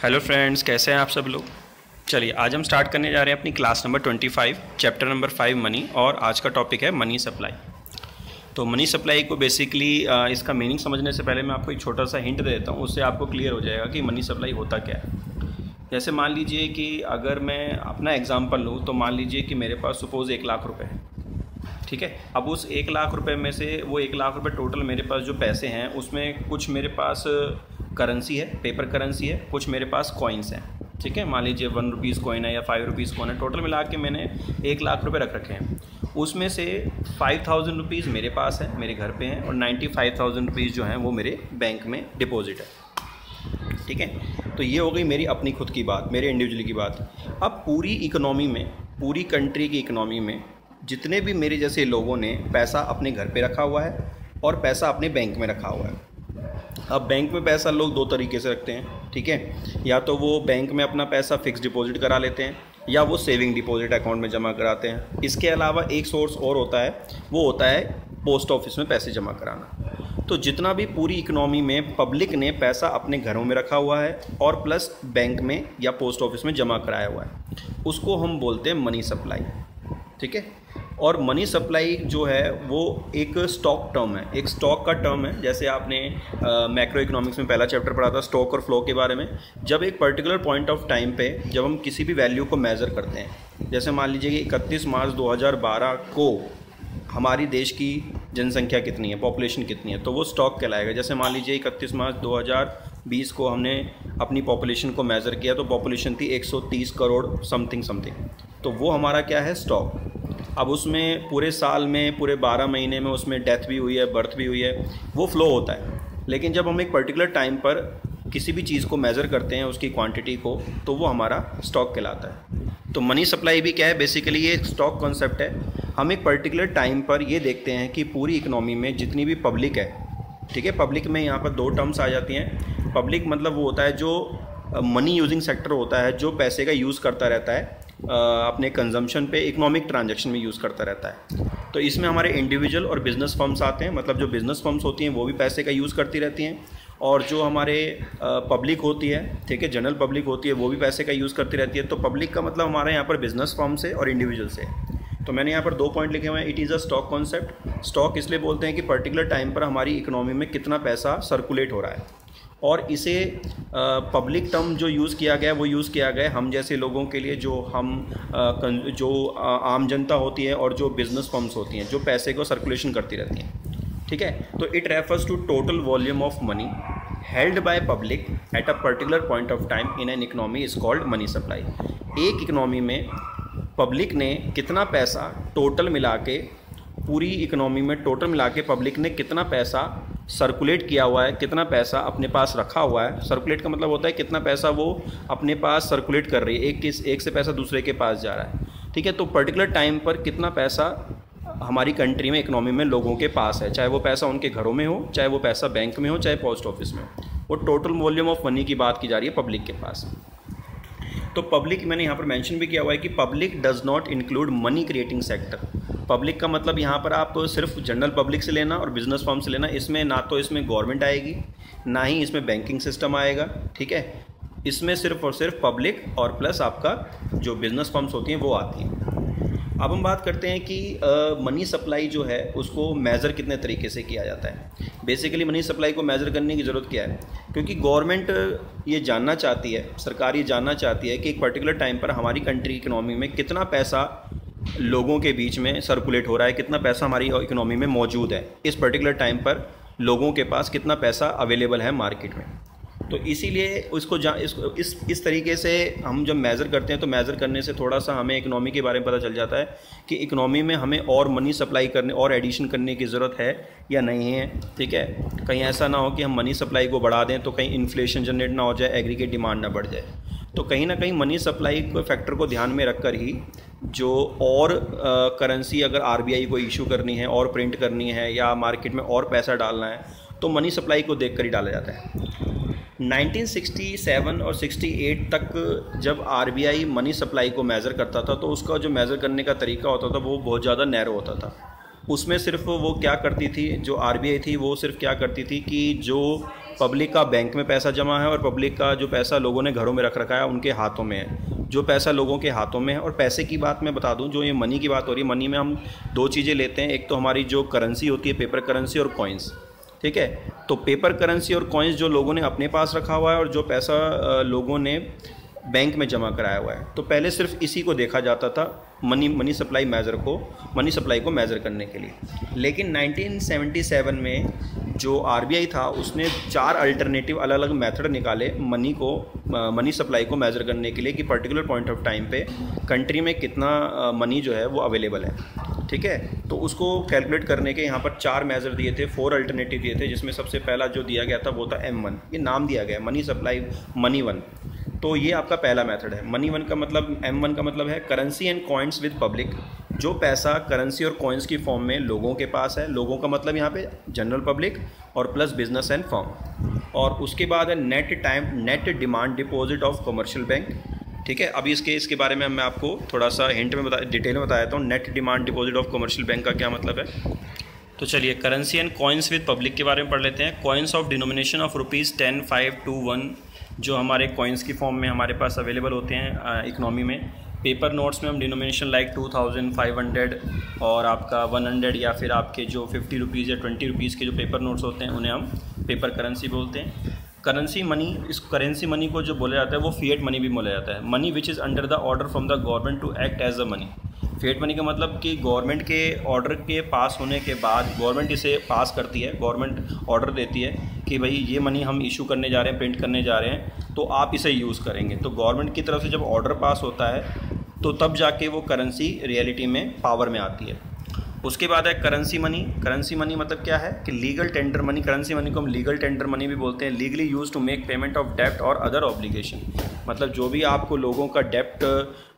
Hello friends, कैसे हैं आप सब लोग। चलिए आज हम स्टार्ट करने जा रहे हैं अपनी class number 25 chapter number 5 money. और आज का टॉपिक है मनी सप्लाई। तो मनी सप्लाई को बेसिकली इसका मीनिंग समझने से पहले मैं आपको एक छोटा सा हिंट दे देता हूँ, उससे आपको क्लियर हो जाएगा कि मनी सप्लाई होता क्या है। जैसे मान लीजिए कि अगर मैं अपना एग्जांपल लूँ तो मान लीजिए कि मेरे पास सपोज़ 1 लाख रुपए है, ठीक है। अब उस 1 लाख रुपए में से वो 1 लाख रुपए टोटल मेरे पास जो पैसे हैं उसमें कुछ मेरे पास करेंसी है, पेपर करेंसी है, कुछ मेरे पास कॉइन्स हैं, ठीक है। मान लीजिए 1 रुपीज़ कॉइन है या 5 रुपीज़ कॉइन है, टोटल मिला के मैंने 1 लाख रुपए रख रखे हैं। उसमें से 5,000 रुपीज़ मेरे पास है, मेरे घर पे हैं, और 95,000 रुपीज़ जो हैं वो मेरे बैंक में डिपॉजिट है, ठीक है। तो ये हो गई मेरी अपनी खुद की बात, मेरे इंडिविजुअल की बात। अब पूरी इकोनॉमी में, पूरी कंट्री की इकोनॉमी में जितने भी मेरे जैसे लोगों ने पैसा अपने घर पे रखा हुआ है और पैसा अपने बैंक में रखा हुआ है। अब बैंक में पैसा लोग 2 तरीके से रखते हैं, ठीक है। या तो वो बैंक में अपना पैसा फिक्स डिपॉजिट करा लेते हैं या वो सेविंग डिपॉजिट अकाउंट में जमा कराते हैं। इसके अलावा एक सोर्स और होता है, वो होता है पोस्ट ऑफिस में पैसे जमा कराना। तो जितना भी पूरी इकोनॉमी में पब्लिक ने पैसा अपने घरों में रखा हुआ है और प्लस बैंक में या पोस्ट ऑफिस में जमा कराया हुआ है, उसको हम बोलते हैं मनी सप्लाई, ठीक है। और मनी सप्लाई जो है वो एक स्टॉक टर्म है, एक स्टॉक का टर्म है। जैसे आपने मैक्रो इकोनॉमिक्स में पहला चैप्टर पढ़ा था स्टॉक और फ्लो के बारे में। जब एक पर्टिकुलर पॉइंट ऑफ टाइम पे जब हम किसी भी वैल्यू को मेज़र करते हैं, जैसे मान लीजिए कि 31 मार्च 2012 को हमारी देश की जनसंख्या कितनी है, पॉपुलेशन कितनी है, तो वो स्टॉक कहलाएगा। जैसे मान लीजिए 31 मार्च 2020 को हमने अपनी पॉपुलेशन को मेज़र किया तो पॉपुलेशन थी 130 करोड़ समथिंग, तो वो हमारा क्या है, स्टॉक। अब उसमें पूरे साल में, पूरे 12 महीने में उसमें डेथ भी हुई है, बर्थ भी हुई है, वो फ्लो होता है। लेकिन जब हम एक पर्टिकुलर टाइम पर किसी भी चीज़ को मेज़र करते हैं, उसकी क्वांटिटी को, तो वो हमारा स्टॉक कहलाता है। तो मनी सप्लाई भी क्या है, बेसिकली ये स्टॉक कॉन्सेप्ट है। हम एक पर्टिकुलर टाइम पर ये देखते हैं कि पूरी इकोनॉमी में जितनी भी पब्लिक है, ठीक है। पब्लिक में यहाँ पर 2 टर्म्स आ जाती हैं। पब्लिक मतलब वो होता है जो मनी यूजिंग सेक्टर होता है, जो पैसे का यूज़ करता रहता है अपने कंजम्पशन पे, इकोनॉमिक ट्रांजैक्शन में यूज़ करता रहता है। तो इसमें हमारे इंडिविजुअल और बिज़नेस फर्म्स आते हैं। मतलब जो बिज़नेस फर्म्स होती हैं वो भी पैसे का यूज़ करती रहती हैं, और जो हमारे पब्लिक होती है, ठीक है, जनरल पब्लिक होती है, वो भी पैसे का यूज़ करती रहती है। तो पब्लिक का मतलब हमारे यहाँ पर बिज़नेस फर्म से और इंडिविजुअल से। तो मैंने यहाँ पर 2 पॉइंट लिखे हुए हैं। It is a stock concept. Stock इसलिए बोलते हैं कि पर्टिकुलर टाइम पर हमारी इकोनॉमी में कितना पैसा सर्कुलेट हो रहा है, और इसे पब्लिक टर्म जो यूज़ किया गया वो यूज़ किया गया हम जैसे लोगों के लिए, जो आम जनता होती है और जो बिज़नेस फर्म्स होती हैं, जो पैसे को सर्कुलेशन करती रहती हैं, ठीक है। तो it refers to total volume of money held by public at a particular point of time in an economy is called money supply. एक इकोनॉमी में पब्लिक ने कितना पैसा टोटल मिला के, पूरी इकोनॉमी में टोटल मिला के पब्लिक ने कितना पैसा सर्कुलेट किया हुआ है, कितना पैसा अपने पास रखा हुआ है। सर्कुलेट का मतलब होता है कितना पैसा वो अपने पास सर्कुलेट कर रही है, एक से पैसा दूसरे के पास जा रहा है, ठीक है। तो पर्टिकुलर टाइम पर कितना पैसा हमारी कंट्री में, इकोनॉमी में लोगों के पास है, चाहे वो पैसा उनके घरों में हो, चाहे वो पैसा बैंक में हो, चाहे पोस्ट ऑफिस में हो, वो टोटल वॉल्यूम ऑफ मनी की बात की जा रही है पब्लिक के पास। तो पब्लिक मैंने यहाँ पर मेंशन भी किया हुआ है कि public does not include money creating sector. Public का मतलब यहाँ पर आप सिर्फ जनरल पब्लिक से लेना और बिजनेस फर्म से लेना। इसमें ना तो इसमें गवर्नमेंट आएगी, ना ही इसमें बैंकिंग सिस्टम आएगा, ठीक है। इसमें सिर्फ और सिर्फ पब्लिक और प्लस आपका जो बिजनेस फर्म्स होती हैं वो आती हैं। अब हम बात करते हैं कि मनी सप्लाई जो है उसको मेज़र कितने तरीके से किया जाता है। बेसिकली मनी सप्लाई को मेज़र करने की ज़रूरत क्या है, क्योंकि गवर्नमेंट ये जानना चाहती है, सरकार ये जानना चाहती है कि एक पर्टिकुलर टाइम पर हमारी कंट्री इकोनॉमी में कितना पैसा लोगों के बीच में सर्कुलेट हो रहा है, कितना पैसा हमारी इकोनॉमी में मौजूद है, इस पर्टिकुलर टाइम पर लोगों के पास कितना पैसा अवेलेबल है मार्केट में। तो इसीलिए इसको इस तरीके से हम जब मेज़र करते हैं तो मेज़र करने से थोड़ा सा हमें इकोनॉमी के बारे में पता चल जाता है कि इकोनॉमी में हमें और मनी सप्लाई करने और एडिशन करने की ज़रूरत है या नहीं है, ठीक है। कहीं ऐसा ना हो कि हम मनी सप्लाई को बढ़ा दें तो कहीं इन्फ्लेशन जनरेट ना हो जाए, एग्रीगेट डिमांड ना बढ़ जाए। तो कहीं ना कहीं मनी सप्लाई को फैक्टर को ध्यान में रखकर ही जो और करेंसी अगर आरबीआई को इशू करनी है और प्रिंट करनी है या मार्केट में और पैसा डालना है तो मनी सप्लाई को देखकर ही डाला जाता है। 1967 और 68 तक जब आरबीआई मनी सप्लाई को मेज़र करता था तो उसका जो मेज़र करने का तरीका होता था वो बहुत ज़्यादा नैरो होता था। उसमें सिर्फ वो क्या करती थी, जो आरबीआई थी वो सिर्फ क्या करती थी कि जो पब्लिक का बैंक में पैसा जमा है और पब्लिक का जो पैसा लोगों ने घरों में रख रखा है उनके हाथों में है, जो पैसा लोगों के हाथों में है। और पैसे की बात मैं बता दूं, जो ये मनी की बात हो रही है, मनी में हम दो चीज़ें लेते हैं, एक तो हमारी जो करेंसी होती है पेपर करेंसी और कॉइन्स, ठीक है। तो पेपर करेंसी और कॉइन्स जो लोगों ने अपने पास रखा हुआ है और जो पैसा लोगों ने बैंक में जमा कराया हुआ है, तो पहले सिर्फ इसी को देखा जाता था मनी सप्लाई को मेज़र करने के लिए। लेकिन 1977 में जो आरबीआई था उसने 4 अल्टरनेटिव अलग अलग मेथड निकाले मनी सप्लाई को मेज़र करने के लिए कि पर्टिकुलर पॉइंट ऑफ टाइम पे कंट्री में कितना मनी जो है वो अवेलेबल है, ठीक है। तो उसको कैलकुलेट करने के यहाँ पर 4 मेज़र दिए थे, 4 अल्टरनेटिव दिए थे, जिसमें सबसे पहला जो दिया गया था वो था M1। ये नाम दिया गया मनी सप्लाई मनी 1। तो ये आपका पहला मेथड है। मनी 1 का मतलब, M1 का मतलब है currency and coins with public, जो पैसा करेंसी और कॉइन्स की फॉर्म में लोगों के पास है। लोगों का मतलब यहाँ पे जनरल पब्लिक और प्लस बिजनेस एंड फर्म। और उसके बाद है net demand deposit of commercial bank, ठीक है। अभी इसके बारे में मैं आपको थोड़ा सा हिंट में डिटेल में बता देता हूँ। Net demand deposit of commercial bank का क्या मतलब है। तो चलिए currency and coins with public के बारे में पढ़ लेते हैं। कॉइन्स ऑफ डिनोमिनेशन ऑफ ₹10, 5, 2, 1 जो हमारे कॉइन्स की फॉर्म में हमारे पास अवेलेबल होते हैं इकोनॉमी में। पेपर नोट्स में हम डिनोमिनेशन लाइक 2000, 500 और आपका 100 या फिर आपके जो 50 रुपीज़ या 20 रुपीज़ के जो पेपर नोट्स होते हैं उन्हें हम पेपर करेंसी बोलते हैं। करेंसी मनी, इस करेंसी मनी को जो बोला जाता है वो फिएट मनी भी बोला जाता है। Money which is under the order from the government to act as a money. Fiat money का मतलब कि गवर्नमेंट के ऑर्डर के पास होने के बाद गवर्नमेंट इसे पास करती है, गवर्नमेंट ऑर्डर देती है कि भाई ये मनी हम इशू करने जा रहे हैं, प्रिंट करने जा रहे हैं, तो आप इसे यूज़ करेंगे। तो गवर्नमेंट की तरफ से जब ऑर्डर पास होता है तो तब जाके वो करेंसी रियलिटी में पावर में आती है। उसके बाद है करेंसी मनी। करेंसी मनी मतलब क्या है कि legal tender money. Currency money को हम लीगल टेंडर मनी भी बोलते हैं। Legally use to make payment of डेप्ट और अदर ऑब्लिगेशन, मतलब जो भी आपको लोगों का डेप्ट,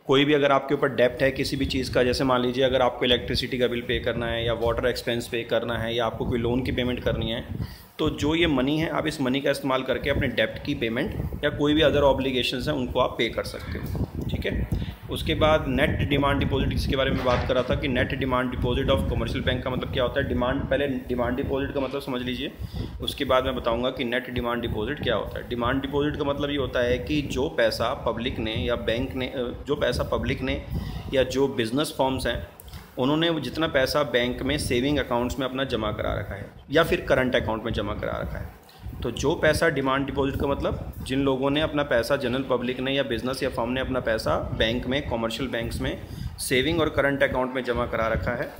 कोई भी अगर आपके ऊपर डेप्ट है किसी भी चीज़ का, जैसे मान लीजिए अगर आपको इलेक्ट्रिसिटी का बिल पे करना है या वाटर एक्सपेंस पे करना है या आपको कोई लोन की पेमेंट करनी है, तो जो ये मनी है आप इस मनी का इस्तेमाल करके अपने डेप्ट की पेमेंट या कोई भी अदर ऑब्लिगेशंस हैं उनको आप पे कर सकते हो, ठीक है। उसके बाद नेट डिमांड डिपॉजिट, इसके बारे में बात कर रहा था कि net demand deposit of commercial bank का मतलब क्या होता है। पहले डिमांड डिपॉजिट का मतलब समझ लीजिए, उसके बाद मैं बताऊंगा कि नेट डिमांड डिपॉजिट क्या होता है। डिमांड डिपॉजिट का मतलब ये होता है कि जो पैसा पब्लिक ने या बैंक ने, जो पैसा पब्लिक ने या जो बिज़नेस फर्म्स हैं उन्होंने जितना पैसा बैंक में सेविंग अकाउंट्स में अपना जमा करा रखा है या फिर करंट अकाउंट में जमा करा रखा है। तो जो पैसा डिमांड डिपॉजिट का मतलब जिन लोगों ने अपना पैसा, जनरल पब्लिक ने या बिज़नेस या फर्म ने अपना पैसा बैंक में, कमर्शियल बैंक्स में सेविंग और करंट अकाउंट में जमा करा रखा है।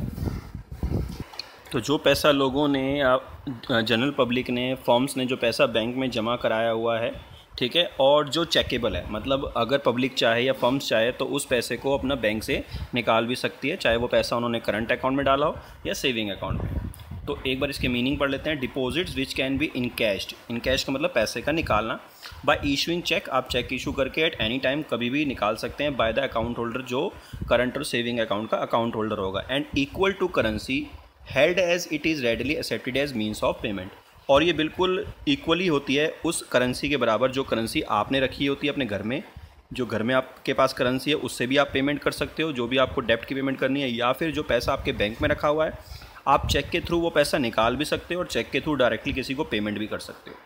तो जो पैसा लोगों ने या जनरल पब्लिक ने, फर्म्स ने जो पैसा बैंक में जमा कराया हुआ है, ठीक है, और जो चेकेबल है, मतलब अगर पब्लिक चाहे या फर्म्स चाहे तो उस पैसे को अपना बैंक से निकाल भी सकती है, चाहे वो पैसा उन्होंने करंट अकाउंट में डाला हो या सेविंग अकाउंट में। तो एक बार इसके मीनिंग पढ़ लेते हैं। Deposits which can be encashed. Encash का मतलब पैसे का निकालना। बाय इशूइंग चेक, आप चेक इशू करके एट एनी टाइम कभी भी निकाल सकते हैं। बाय द अकाउंट होल्डर, जो करंट और सेविंग अकाउंट का अकाउंट होल्डर होगा। And equal to currency held as it is readily accepted as means of payment. और ये बिल्कुल इक्वली होती है उस करेंसी के बराबर जो करेंसी आपने रखी होती है अपने घर में। जो घर में आपके पास करेंसी है उससे भी आप पेमेंट कर सकते हो, जो भी आपको डेप्ट की पेमेंट करनी है, या फिर जो पैसा आपके बैंक में रखा हुआ है आप चेक के थ्रू वो पैसा निकाल भी सकते हो और चेक के थ्रू डायरेक्टली किसी को पेमेंट भी कर सकते हो।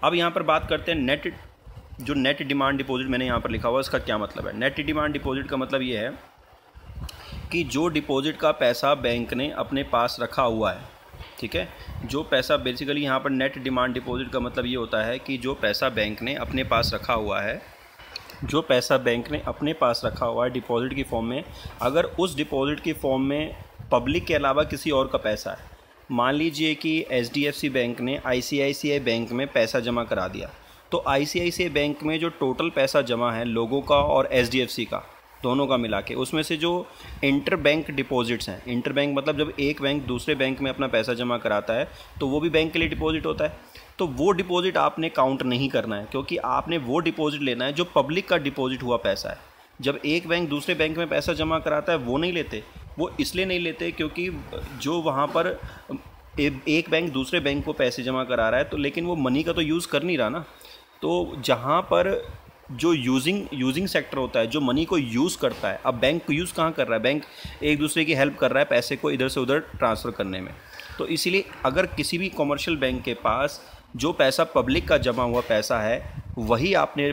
अब यहाँ पर बात करते हैं नेट डिमांड डिपॉजिट मैंने यहाँ पर लिखा हुआ है, इसका क्या मतलब है। नेट डिमांड डिपॉजिट का मतलब ये है कि जो डिपॉजिट का पैसा बैंक ने अपने पास रखा हुआ है, ठीक है, जो पैसा बेसिकली यहाँ पर नेट डिमांड डिपॉजिट का मतलब ये होता है कि जो पैसा बैंक ने अपने पास रखा हुआ है, जो पैसा बैंक ने अपने पास रखा हुआ है डिपॉजिट की फॉर्म में, अगर उस डिपॉजिट की फॉर्म में पब्लिक के अलावा किसी और का पैसा है, मान लीजिए कि HDFC बैंक ने ICICI बैंक में पैसा जमा करा दिया, तो ICICI बैंक में जो टोटल पैसा जमा है लोगों का और HDFC का, दोनों का मिला के, उसमें से जो इंटर बैंक डिपॉजिट्स हैं, इंटर बैंक मतलब जब एक बैंक दूसरे बैंक में अपना पैसा जमा कराता है तो वो भी बैंक के लिए डिपॉजिट होता है। तो वो डिपॉजिट आपने काउंट नहीं करना है, क्योंकि आपने वो डिपॉजिट लेना है जो पब्लिक का डिपॉजिट हुआ पैसा है। जब एक बैंक दूसरे बैंक में पैसा जमा कराता है वो नहीं लेते, वो इसलिए नहीं लेते क्योंकि जो वहाँ पर एक बैंक दूसरे बैंक को पैसे जमा करा रहा है तो लेकिन वो मनी का तो यूज़ कर नहीं रहा ना। तो जहाँ पर जो यूजिंग सेक्टर होता है, जो मनी को यूज़ करता है। अब बैंक को यूज़ कहाँ कर रहा है, बैंक एक दूसरे की हेल्प कर रहा है पैसे को इधर से उधर ट्रांसफ़र करने में। तो इसीलिए अगर किसी भी कॉमर्शियल बैंक के पास जो पैसा पब्लिक का जमा हुआ पैसा है वही आपने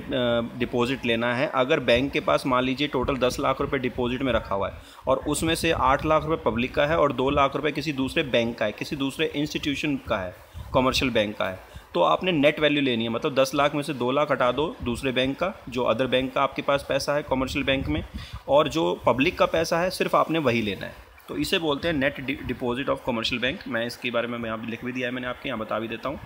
डिपॉजिट लेना है। अगर बैंक के पास मान लीजिए टोटल 10 लाख रुपए डिपॉजिट में रखा हुआ है और उसमें से 8 लाख रुपए पब्लिक का है और 2 लाख रुपए किसी दूसरे बैंक का है, किसी दूसरे इंस्टीट्यूशन का है, कॉमर्शियल बैंक का है, तो आपने नेट वैल्यू लेनी है। मतलब 10 लाख में से 2 लाख हटा दो दूसरे बैंक का, जो अदर बैंक का आपके पास पैसा है कॉमर्शियल बैंक में, और जो पब्लिक का पैसा है सिर्फ आपने वही लेना है। तो इसे बोलते हैं net deposit of commercial bank. मैं इसके बारे में यहाँ लिख भी दिया है मैंने, आपके यहाँ बता भी देता हूँ।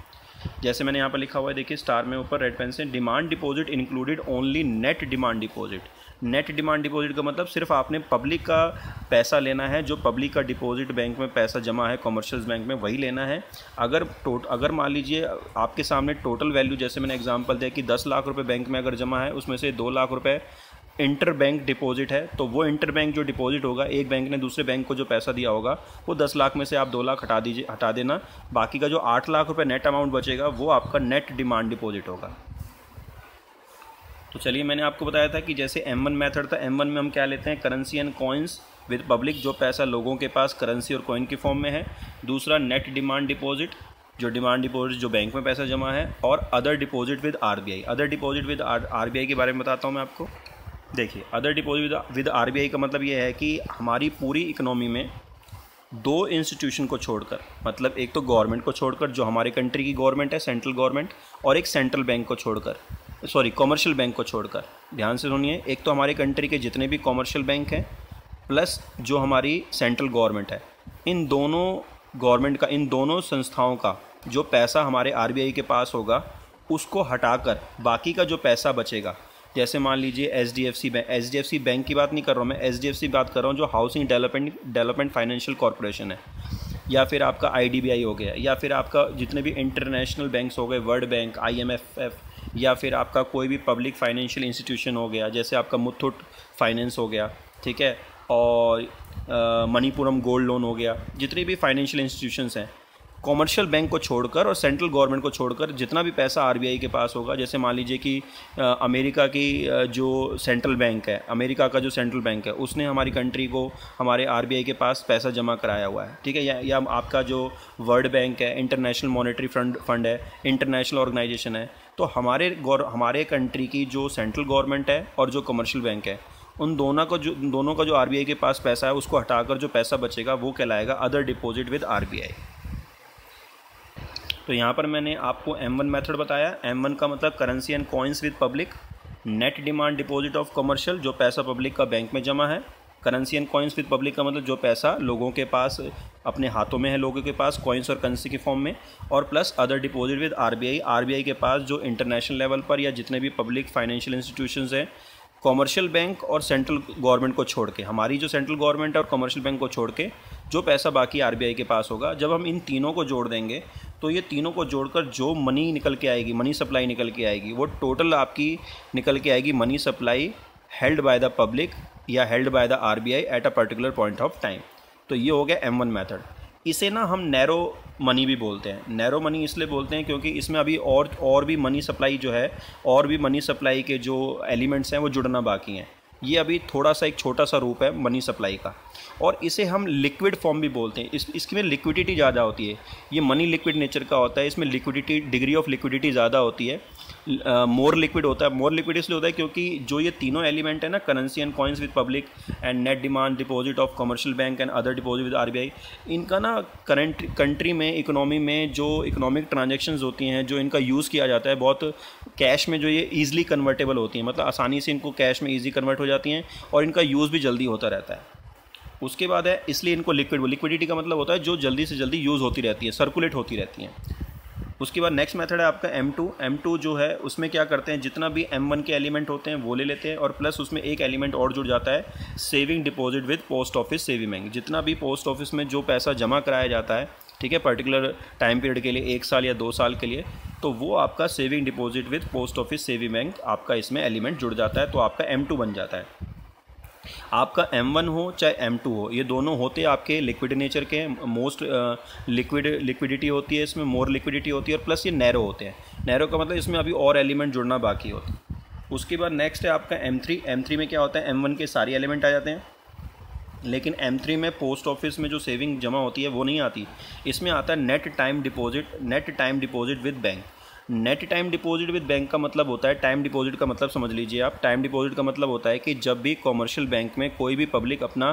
जैसे मैंने यहाँ पर लिखा हुआ है, देखिए स्टार में ऊपर रेड पेन से, demand deposit included only net demand deposit. Net demand deposit का मतलब सिर्फ आपने पब्लिक का पैसा लेना है, जो पब्लिक का डिपॉजिट बैंक में पैसा जमा है कॉमर्शियल बैंक में वही लेना है। अगर मान लीजिए आपके सामने टोटल वैल्यू, जैसे मैंने एग्जांपल दिया कि 10 लाख रुपए बैंक में अगर जमा है, उसमें से 2 लाख रुपए इंटर बैंक डिपॉजिट है, तो वो इंटर बैंक जो डिपॉजिट होगा, एक बैंक ने दूसरे बैंक को जो पैसा दिया होगा वो 10 लाख में से आप 2 लाख हटा देना, बाकी का जो 8 लाख रुपए नेट अमाउंट बचेगा वो आपका नेट डिमांड डिपॉजिट होगा। तो चलिए, मैंने आपको बताया था कि जैसे M1 मेथड था, M1 में हम क्या लेते हैं, currency and coins with public, जो पैसा लोगों के पास करेंसी और कॉइन के फॉर्म में है। दूसरा नेट डिमांड डिपॉजिट, जो डिमांड डिपॉजिट जो बैंक में पैसा जमा है। और other deposit with RBI। Other deposit with RBI के बारे में बताता हूँ मैं आपको। देखिए, अदर डिपॉजिट विद RBI का मतलब ये है कि हमारी पूरी इकोनॉमी में 2 इंस्टीट्यूशन को छोड़कर, मतलब एक तो गवर्नमेंट को छोड़कर, जो हमारे कंट्री की गवर्नमेंट है, सेंट्रल गवर्नमेंट, और एक सेंट्रल बैंक को छोड़कर, कॉमर्शियल बैंक को छोड़कर, ध्यान से सुनिए, एक तो हमारे कंट्री के जितने भी कॉमर्शियल बैंक हैं प्लस जो हमारी सेंट्रल गवर्नमेंट है, इन दोनों संस्थाओं का जो पैसा हमारे RBI के पास होगा उसको हटाकर बाकी का जो पैसा बचेगा, जैसे मान लीजिए HDFC बैंक की बात नहीं कर रहा हूँ मैं, HDFC बात कर रहा हूँ जो हाउसिंग डेवलपमेंट फाइनेंशियल कॉर्पोरेशन है, या फिर आपका IDBI हो गया, या फिर आपका जितने भी इंटरनेशनल बैंक्स हो गए, वर्ल्ड बैंक, IMF, या फिर आपका कोई भी पब्लिक फाइनेंशियल इंस्टीट्यूशन हो गया, जैसे आपका मुथूट फाइनेंस हो गया, ठीक है, और मणिपुरम गोल्ड लोन हो गया, जितने भी फाइनेंशियल इंस्टीट्यूशंस हैं, कॉमर्शियल बैंक को छोड़कर और सेंट्रल गवर्नमेंट को छोड़कर जितना भी पैसा RBI के पास होगा, जैसे मान लीजिए कि अमेरिका की जो सेंट्रल बैंक है, अमेरिका का जो सेंट्रल बैंक है, उसने हमारी कंट्री को हमारे RBI के पास पैसा जमा कराया हुआ है, ठीक है, या आपका जो वर्ल्ड बैंक है, इंटरनेशनल मॉनेटरी फंड है, इंटरनेशनल ऑर्गेनाइजेशन है, तो हमारे कंट्री की जो सेंट्रल गवर्नमेंट है और जो कमर्शियल बैंक है, उन दोनों का जो RBI के पास पैसा है उसको हटाकर जो पैसा बचेगा वो कहलाएगा अदर डिपॉजिट विद RBI। तो यहाँ पर मैंने आपको M1 मेथड बताया। M1 का मतलब currency and coins with public, net demand deposit of commercial, जो पैसा पब्लिक का बैंक में जमा है, currency and coins with public का मतलब जो पैसा लोगों के पास अपने हाथों में है, लोगों के पास कॉइन्स और करेंसी के फॉर्म में, और plus other deposit with RBI के पास जो इंटरनेशनल लेवल पर या जितने भी पब्लिक फाइनेंशियल इंस्टीट्यूशंस हैं, कॉमर्शियल बैंक और सेंट्रल गवर्नमेंट को छोड़ के, हमारी जो सेंट्रल गवर्नमेंट है और कॉमर्शियल बैंक को छोड़ के जो पैसा बाकी RBI के पास होगा, जब हम इन तीनों को जोड़ देंगे तो ये तीनों को जोड़कर जो मनी निकल के आएगी, मनी सप्लाई निकल के आएगी, वो टोटल आपकी निकल के आएगी money supply held by the public या held by the RBI at a particular point of time. तो ये हो गया M1 मेथड। इसे ना हम नैरो मनी भी बोलते हैं। नैरो मनी इसलिए बोलते हैं क्योंकि इसमें अभी और भी मनी सप्लाई जो है, और भी मनी सप्लाई के जो एलिमेंट्स हैं वो जुड़ना बाकी हैं। ये अभी थोड़ा सा एक छोटा सा रूप है मनी सप्लाई का, और इसे हम लिक्विड फॉर्म भी बोलते हैं। इसमें लिक्विडिटी ज़्यादा होती है, ये मनी लिक्विड नेचर का होता है, इसमें लिक्विडिटी, डिग्री ऑफ लिक्विडिटी ज़्यादा होती है, मोर लिक्विड होता है। मोर लिक्विड इसलिए होता है क्योंकि जो ये तीनों एलिमेंट है ना, currency and coins with public and net demand deposit of commercial bank and other deposit with RBI, इनका ना करंट कंट्री में, इकोनॉमी में जो इकोनॉमिक ट्रांजेक्शन्स होती हैं, जो इनका यूज़ किया जाता है, बहुत कैश में जो ये ईजिली कन्वर्टेबल होती हैं, मतलब आसानी से इनको कैश में ईजी कन्वर्ट हो जाती हैं और इनका यूज़ भी जल्दी होता रहता है। उसके बाद है, इसलिए इनको लिक्विडिटी का मतलब होता है जो जल्दी से जल्दी यूज़ होती रहती है, सर्कुलेट होती रहती हैं। उसके बाद नेक्स्ट मेथड है आपका M2 जो है, उसमें क्या करते हैं, जितना भी M1 के एलिमेंट होते हैं वो ले लेते हैं, और प्लस उसमें एक एलिमेंट और जुड़ जाता है, saving deposit with post office saving bank. जितना भी पोस्ट ऑफिस में जो पैसा जमा कराया जाता है, ठीक है, पर्टिकुलर टाइम पीरियड के लिए, 1 साल या 2 साल के लिए, तो वो आपका saving deposit with post office saving bank आपका इसमें एलिमेंट जुड़ जाता है, तो आपका M2 बन जाता है। आपका M1 हो चाहे M2 हो, ये दोनों होते आपके लिक्विड नेचर के, मोस्ट लिक्विडिटी होती है इसमें, मोर लिक्विडिटी होती है, और प्लस ये नैरो होते हैं। नैरो का मतलब इसमें अभी और एलिमेंट जुड़ना बाकी होता है। उसके बाद नेक्स्ट है आपका M3। M3 में क्या होता है, M1 के सारे एलिमेंट आ जाते हैं, लेकिन M3 में पोस्ट ऑफिस में जो सेविंग जमा होती है वो नहीं आती। इसमें आता है net time deposit with bank. Net time deposit with bank का मतलब होता है, टाइम डिपॉजिट का मतलब समझ लीजिए आप, टाइम डिपॉजिट का मतलब होता है कि जब भी कॉमर्शियल बैंक में कोई भी पब्लिक अपना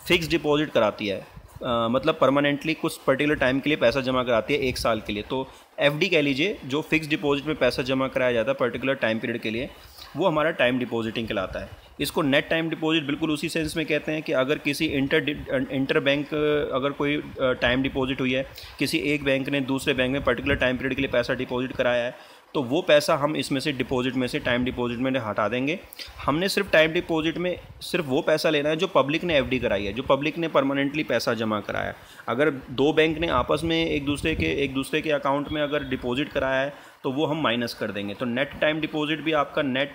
फिक्स डिपॉजिट कराती है, मतलब परमानेंटली कुछ पर्टिकुलर टाइम के लिए पैसा जमा कराती है 1 साल के लिए, तो FD कह लीजिए, जो फिक्स डिपॉजिट में पैसा जमा कराया जाता है पर्टिकुलर टाइम पीरियड के लिए, वो हमारा टाइम डिपॉजिटिंग कहलाता है। इसको नेट टाइम डिपॉजिट बिल्कुल उसी सेंस में कहते हैं कि अगर किसी इंटर बैंक अगर कोई टाइम डिपॉजिट हुई है, किसी एक बैंक ने दूसरे बैंक में पर्टिकुलर टाइम पीरियड के लिए पैसा डिपॉजिट कराया है, तो वो पैसा हम इसमें से डिपॉजिट में से टाइम डिपॉजिट में हटा देंगे। हमने सिर्फ टाइम डिपॉजिट में सिर्फ वो पैसा लेना है जो पब्लिक ने FD कराई है, जो पब्लिक ने परमानेंटली पैसा जमा कराया। अगर 2 बैंक ने आपस में एक दूसरे के अकाउंट में अगर डिपॉजिट कराया है तो वो हम माइनस कर देंगे। तो नेट टाइम डिपॉजिट भी आपका नेट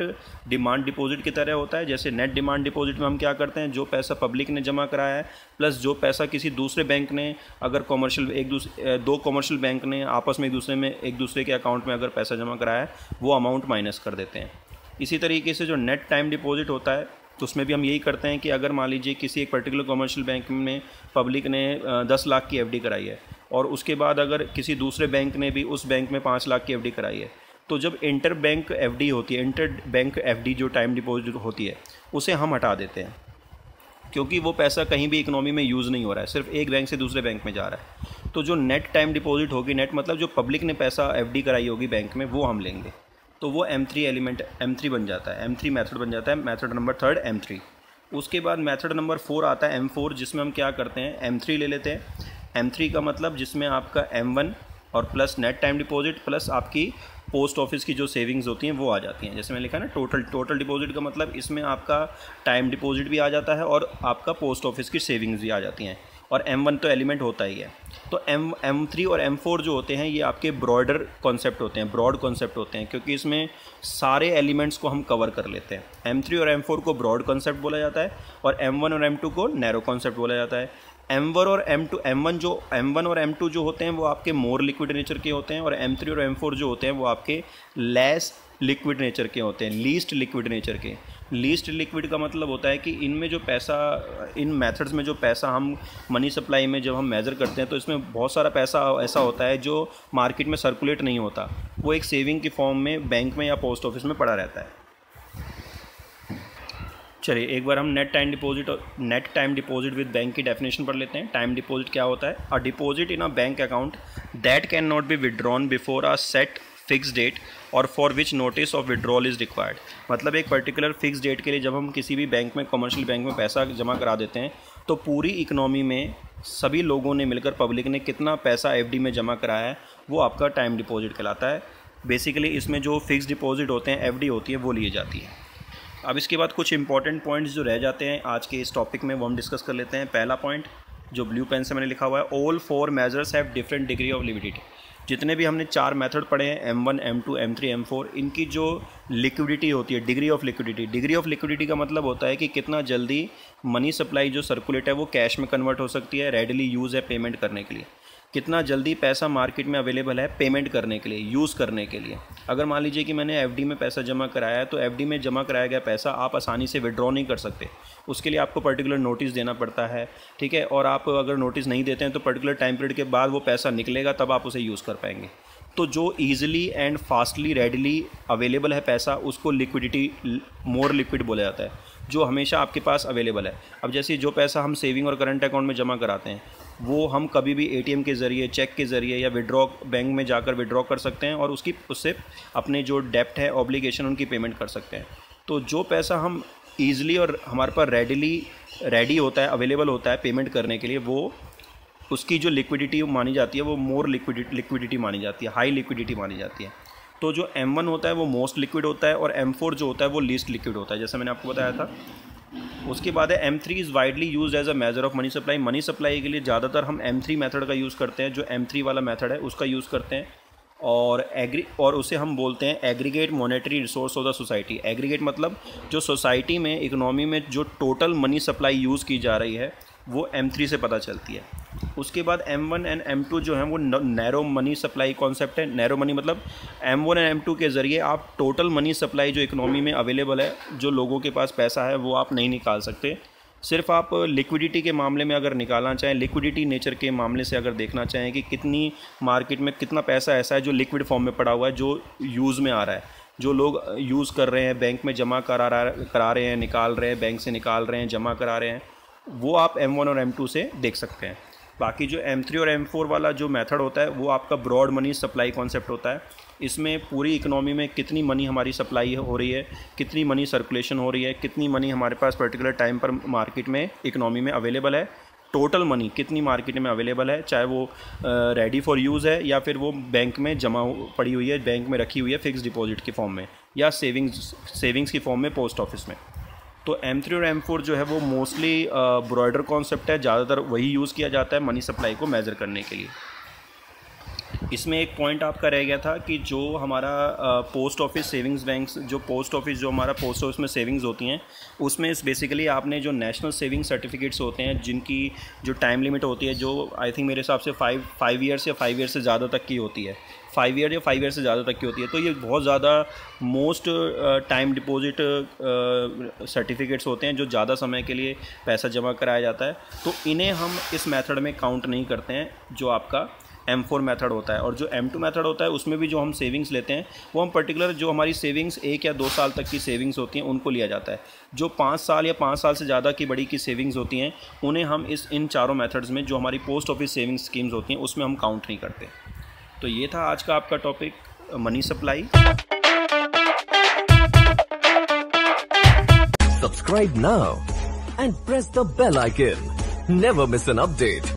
डिमांड डिपॉजिट की तरह होता है। जैसे नेट डिमांड डिपॉजिट में हम क्या करते हैं, जो पैसा पब्लिक ने जमा कराया है प्लस जो पैसा किसी दूसरे बैंक ने, अगर दो कॉमर्शियल बैंक ने आपस में एक दूसरे के अकाउंट में अगर पैसा जमा कराया है, वो अमाउंट माइनस कर देते हैं। इसी तरीके से जो नेट टाइम डिपॉजिट होता है तो उसमें भी हम यही करते हैं कि अगर मान लीजिए किसी एक पर्टिकुलर कॉमर्शियल बैंक में पब्लिक ने 10 लाख की FD कराई है और उसके बाद अगर किसी दूसरे बैंक ने भी उस बैंक में 5 लाख की FD कराई है, तो जब इंटर बैंक FD होती है, इंटर बैंक FD जो टाइम डिपॉजिट होती है, उसे हम हटा देते हैं, क्योंकि वो पैसा कहीं भी इकोनॉमी में यूज़ नहीं हो रहा है, सिर्फ एक बैंक से दूसरे बैंक में जा रहा है। तो जो नेट टाइम डिपॉजिट होगी, नेट मतलब जो पब्लिक ने पैसा FD कराई होगी बैंक में, वो हम लेंगे, तो वो M3 बन जाता है, M3 मेथड बन जाता है, मेथड नंबर 3 M3। उसके बाद मेथड नंबर 4 आता है M4, जिसमें हम क्या करते हैं, M3 ले लेते हैं। M3 का मतलब जिसमें आपका M1 और plus net time deposit plus आपकी पोस्ट ऑफिस की जो सेविंग्स होती हैं वो आ जाती हैं। जैसे मैंने लिखा ना टोटल डिपॉजिट का मतलब इसमें आपका टाइम डिपॉजिट भी आ जाता है और आपका पोस्ट ऑफिस की सेविंग्स भी आ जाती हैं, और M1 तो एलिमेंट होता ही है। तो M3 और M4 जो होते हैं ये आपके ब्रॉड कॉन्सेप्ट होते हैं, क्योंकि इसमें सारे एलिमेंट्स को हम कवर कर लेते हैं। M3 और M4 को ब्रॉड कॉन्सेप्ट बोला जाता है और M1 और M2 को नैरो कॉन्सेप्ट बोला जाता है। M1 और M2 जो होते हैं वो आपके मोर लिक्विड नेचर के होते हैं, और M3 और M4 जो होते हैं वो आपके लेस लिक्विड नेचर के होते हैं, लीस्ट लिक्विड नेचर के। लीस्ट लिक्विड का मतलब होता है कि इनमें जो पैसा, इन मेथड्स में जो पैसा हम मनी सप्लाई में जब हम मेज़र करते हैं तो इसमें बहुत सारा पैसा ऐसा होता है जो मार्केट में सर्कुलेट नहीं होता, वो एक सेविंग की फॉर्म में बैंक में या पोस्ट ऑफिस में पड़ा रहता है। चलिए एक बार हम net time deposit with bank की डेफिनेशन पढ़ लेते हैं। टाइम डिपॉजिट क्या होता है, a deposit in a bank account that can not be withdrawn before a set fix date और for which notice of withdrawal is required. मतलब एक पर्टिकुलर फिक्स डेट के लिए जब हम किसी भी बैंक में, कमर्शियल बैंक में पैसा जमा करा देते हैं, तो पूरी इकोनॉमी में सभी लोगों ने मिलकर, पब्लिक ने कितना पैसा FD में जमा कराया है, वो आपका टाइम डिपॉजिट कहलाता है। बेसिकली इसमें जो फिक्स डिपॉजिट होते हैं, FD होती है, वो लिए जाती है। अब इसके बाद कुछ इंपॉर्टेंट पॉइंट्स जो रह जाते हैं आज के इस टॉपिक में, वो हम डिस्कस कर लेते हैं। पहला पॉइंट जो ब्लू पेन से मैंने लिखा हुआ है, all 4 measures have different degree of liquidity. जितने भी हमने 4 मेथड पढ़े हैं, M1, M2, M3, M4, इनकी जो लिक्विडिटी होती है, डिग्री ऑफ लिक्विडिटी का मतलब होता है कि कितना जल्दी मनी सप्लाई जो सर्कुलेट है वो कैश में कन्वर्ट हो सकती है, रेडली यूज़ है पेमेंट करने के लिए, कितना जल्दी पैसा मार्केट में अवेलेबल है पेमेंट करने के लिए, यूज़ करने के लिए। अगर मान लीजिए कि मैंने FD में पैसा जमा कराया है, तो FD में जमा कराया गया पैसा आप आसानी से विड्रॉ नहीं कर सकते, उसके लिए आपको पर्टिकुलर नोटिस देना पड़ता है, ठीक है। और आप अगर नोटिस नहीं देते हैं तो पर्टिकुलर टाइम पीरियड के बाद वो पैसा निकलेगा, तब आप उसे यूज़ कर पाएंगे। तो जो easily and fastly readily available है पैसा, उसको लिक्विडिटी, मोर लिक्विड बोला जाता है, जो हमेशा आपके पास अवेलेबल है। अब जैसे जो पैसा हम सेविंग और करंट अकाउंट में जमा कराते हैं, वो हम कभी भी ATM के ज़रिए, चेक के ज़रिए या विड्रॉ, बैंक में जाकर विड्रॉ कर सकते हैं और उससे अपने जो डेप्ट है, ऑब्लिगेशन, उनकी पेमेंट कर सकते हैं। तो जो पैसा हम ईजिली और हमारे पास रेडी होता है, अवेलेबल होता है पेमेंट करने के लिए, वो उसकी जो लिक्विडिटी मानी जाती है वो मोर लिक्विडिटी मानी जाती है, हाई लिक्विडिटी मानी जाती है। तो जो M1 होता है वो मोस्ट लिक्विड होता है और M4 जो होता है वो लीस्ट लिक्विड होता है, जैसा मैंने आपको बताया था। उसके बाद है M3 is widely use as a measure of money supply. Money supply के लिए ज़्यादातर हम M3 मेथड का यूज़ करते हैं, जो M3 वाला मेथड है उसका यूज़ करते हैं, और उसे हम बोलते हैं aggregate monetary resource of the society. Aggregate मतलब जो सोसाइटी में, इकोनॉमी में जो टोटल मनी सप्लाई यूज़ की जा रही है वो M3 से पता चलती है। उसके बाद M1 एंड M2 जो हैं वो नैरो मनी सप्लाई कॉन्सेप्ट है। नैरो मनी मतलब M1 एंड M2 के ज़रिए आप टोटल मनी सप्लाई जो इकोनॉमी में अवेलेबल है, जो लोगों के पास पैसा है, वो आप नहीं निकाल सकते। सिर्फ आप लिक्विडिटी के मामले में अगर निकालना चाहें, लिक्विडिटी नेचर के मामले से अगर देखना चाहें कि कितनी मार्केट में कितना पैसा ऐसा है जो लिक्विड फॉर्म में पड़ा हुआ है, जो यूज़ में आ रहा है, जो लोग यूज़ कर रहे हैं, बैंक में जमा करा रहे हैं, निकाल रहे हैं, बैंक से निकाल रहे हैं, जमा करा रहे हैं, वो आप M1 और M2 से देख सकते हैं। बाकी जो M3 और M4 वाला जो मेथड होता है वो आपका ब्रॉड मनी सप्लाई कॉन्सेप्ट होता है। इसमें पूरी इकोनॉमी में कितनी मनी हमारी सप्लाई हो रही है, कितनी मनी सर्कुलेशन हो रही है, कितनी मनी हमारे पास पर्टिकुलर टाइम पर मार्केट में इकोनॉमी में अवेलेबल है, टोटल मनी कितनी मार्केट में अवेलेबल है, चाहे वो रेडी फॉर यूज़ है या फिर वो बैंक में जमा पड़ी हुई है, बैंक में रखी हुई है फिक्स डिपॉजिट के फॉर्म में या सेविंग्स की फॉर्म में पोस्ट ऑफिस में। तो M3 और M4 जो है वो मोस्टली ब्रॉडर कॉन्सेप्ट है, ज़्यादातर वही यूज़ किया जाता है मनी सप्लाई को मेज़र करने के लिए। इसमें एक पॉइंट आपका रह गया था कि जो हमारा पोस्ट ऑफिस सेविंग्स बैंक्स, जो पोस्ट ऑफिस जो हमारा पोस्ट ऑफिस में सेविंग्स होती हैं, उसमें बेसिकली आपने जो नेशनल सेविंग सर्टिफिकेट्स होते हैं जिनकी जो टाइम लिमिट होती है, जो आई थिंक मेरे हिसाब से 5 ईयर्स या 5 ईयर से ज़्यादा तक की होती है, 5 ईयर या 5 ईयर से ज़्यादा तक की होती है, तो ये बहुत ज़्यादा मोस्ट टाइम डिपॉजिट सर्टिफिकेट्स होते हैं जो ज़्यादा समय के लिए पैसा जमा कराया जाता है। तो इन्हें हम इस मेथड में काउंट नहीं करते हैं जो आपका M4 मेथड होता है। और जो M2 मेथड होता है उसमें भी जो हम सेविंग्स लेते हैं वो हम पर्टिकुलर जो हमारी सेविंग्स 1 या 2 साल तक की सेविंग्स होती हैं उनको लिया जाता है। जो 5 साल या 5 साल से ज़्यादा की बड़ी की सेविंग्स होती हैं उन्हें हम इन चारों मेथड्स में जो हमारी पोस्ट ऑफिस सेविंग्स स्कीम्स होती हैं उसमें हम काउंट नहीं करते। तो ये था आज का आपका topic, money supply. Subscribe now and press the bell icon. Never miss an update.